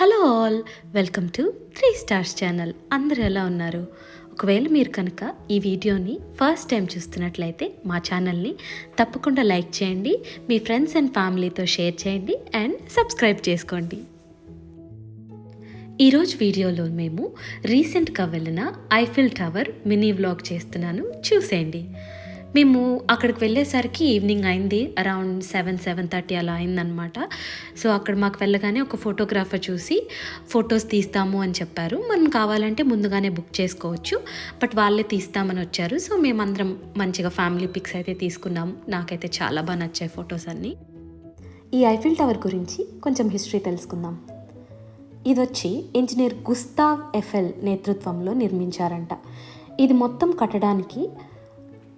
Hello all, welcome to 3 stars channel. అందరూ ఎలా ఉన్నారు? ఒకవేళ మీరు కనుక ఈ వీడియోని ఫస్ట్ టైం చూస్తున్నట్లయితే మా ఛానల్ని తప్పకుండా లైక్ చేయండి, మీ ఫ్రెండ్స్ అండ్ ఫ్యామిలీతో షేర్ చేయండి అండ్ సబ్స్క్రైబ్ చేసుకోండి. ఈరోజు వీడియోలో మేము రీసెంట్గా వెళ్ళిన ఐఫిల్ టవర్ మినీ వ్లాగ్ చేస్తున్నాను, చూసేయండి. మేము అక్కడికి వెళ్ళేసరికి ఈవినింగ్ అయింది, అరౌండ్ 7:30 అలా అయిందనమాట. సో అక్కడ మాకు వెళ్ళగానే ఒక ఫోటోగ్రాఫర్ చూసి ఫొటోస్ తీస్తాము అని చెప్పారు. మనం కావాలంటే ముందుగానే బుక్ చేసుకోవచ్చు, బట్ వాళ్ళే తీస్తామని వచ్చారు. సో మేమందరం మంచిగా ఫ్యామిలీ పిక్స్ అయితే తీసుకున్నాము. నాకైతే చాలా బాగా నచ్చాయి ఫొటోస్ అన్నీ. ఈ ఐఫిల్ టవర్ గురించి కొంచెం హిస్టరీ తెలుసుకుందాం. ఇది వచ్చి ఇంజనీర్ గుస్తావ్ ఎఫెల్ నేతృత్వంలో నిర్మించారంట. ఇది మొత్తం కట్టడానికి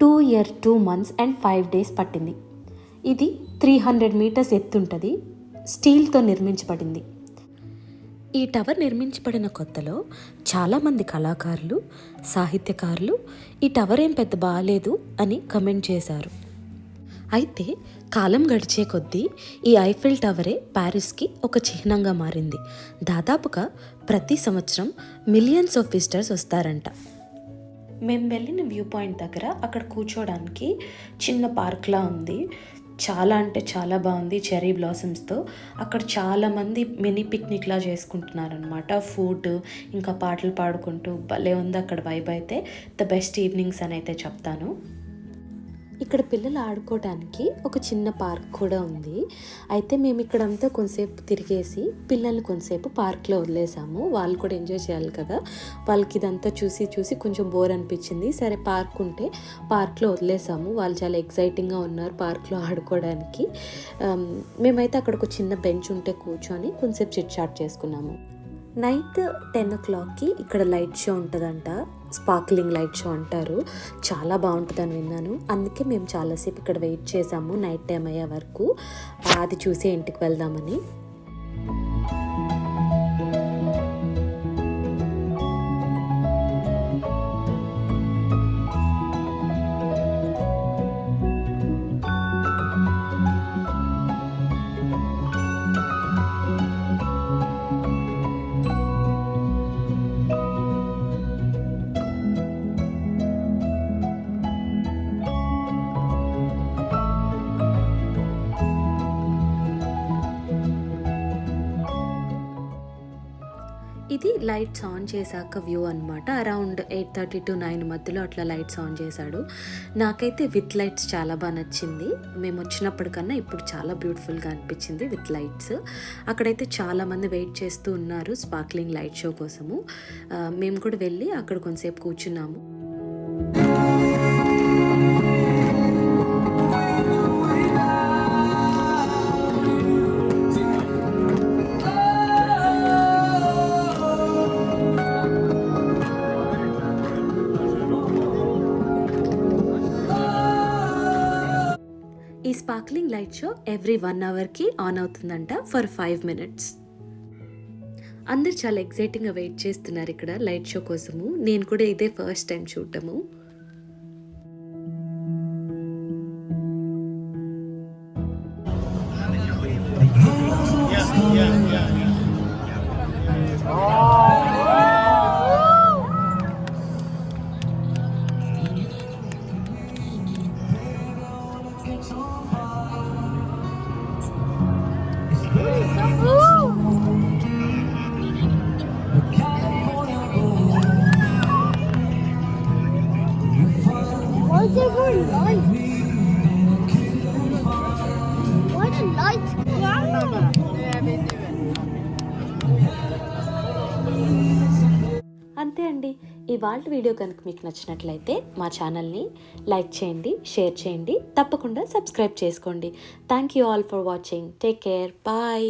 2 years 2 months and 5 days పట్టింది. ఇది 300 meters ఎత్తుంటుంది, స్టీల్తో నిర్మించబడింది. ఈ టవర్ నిర్మించబడిన కొత్తలో చాలామంది కళాకారులు, సాహిత్యకారులు ఈ టవర్ ఏం పెద్ద బాగాలేదు అని కమెంట్ చేశారు. అయితే కాలం గడిచే కొద్దీ ఈ ఐఫిల్ టవరే ప్యారిస్కి ఒక చిహ్నంగా మారింది. దాదాపుగా ప్రతి సంవత్సరం మిలియన్స్ ఆఫ్ విజిటర్స్ వస్తారంట. మేము వెళ్ళిన వ్యూ పాయింట్ దగ్గర అక్కడ కూర్చోడానికి చిన్న పార్క్లా ఉంది. చాలా అంటే చాలా బాగుంది, చెర్రీ బ్లాసమ్స్తో. అక్కడ చాలామంది మినీ పిక్నిక్లా చేసుకుంటున్నారనమాట. ఫుడ్ ఇంకా పాటలు పాడుకుంటూ భలే ఉంది అక్కడ వైబ్. అయితే ద బెస్ట్ ఈవినింగ్స్ అని అయితే చెప్తాను. ఇక్కడ పిల్లలు ఆడుకోవడానికి ఒక చిన్న పార్క్ కూడా ఉంది. అయితే మేము ఇక్కడంతా కొంతసేపు తిరిగేసి పిల్లల్ని కొంతసేపు పార్క్లో వదిలేసాము. వాళ్ళు కూడా ఎంజాయ్ చేయాలి కదా. వాళ్ళకి ఇదంతా చూసి కొంచెం బోర్ అనిపించింది. సరే పార్క్ ఉంటే పార్క్లో వదిలేసాము. వాళ్ళు చాలా ఎక్సైటింగ్గా ఉన్నారు పార్క్లో ఆడుకోవడానికి. మేమైతే అక్కడ ఒక చిన్న బెంచ్ ఉంటే కూర్చొని కొంతసేపు చిట్ చాట్ చేసుకున్నాము. నైట్ 10 o'clockకి ఇక్కడ లైట్ షో ఉంటుందంట. స్పార్క్లింగ్ లైట్ షో అంటారు. చాలా బాగుంటుందని విన్నాను. అందుకే మేము చాలాసేపు ఇక్కడ వెయిట్ చేసాము నైట్ టైం అయ్యే వరకు. అది చూసి ఇంటికి వెళ్దామని. ఇది లైట్స్ ఆన్ చేశాక వ్యూ అనమాట. అరౌండ్ 8:30 to 9 మధ్యలో అట్లా లైట్స్ ఆన్ చేశాడు. నాకైతే విత్ లైట్స్ చాలా బాగా నచ్చింది. మేము వచ్చినప్పటికన్నా ఇప్పుడు చాలా బ్యూటిఫుల్గా అనిపించింది విత్ లైట్స్. అక్కడైతే చాలామంది వెయిట్ చేస్తూ ఉన్నారు స్పార్క్లింగ్ లైట్ షో కోసము. మేము కూడా వెళ్ళి అక్కడ కొంతసేపు కూర్చున్నాము. ఈ స్పార్క్లింగ్ లైట్ షో ఎవ్రీ 1 hourకి ఆన్ అవుతుందంట ఫర్ 5 minutes. అందరు చాలా ఎక్సైటింగ్గా వెయిట్ చేస్తున్నారు ఇక్కడ లైట్ షో కోసము. నేను కూడా ఇదే ఫస్ట్ టైం చూడటము. అంతే అండి. ఇవాళ వీడియో కనుక మీకు నచ్చినట్లయితే మా ఛానల్ని లైక్ చేయండి, షేర్ చేయండి, తప్పకుండా సబ్స్క్రైబ్ చేసుకోండి. Thank you all for watching. Take care, bye.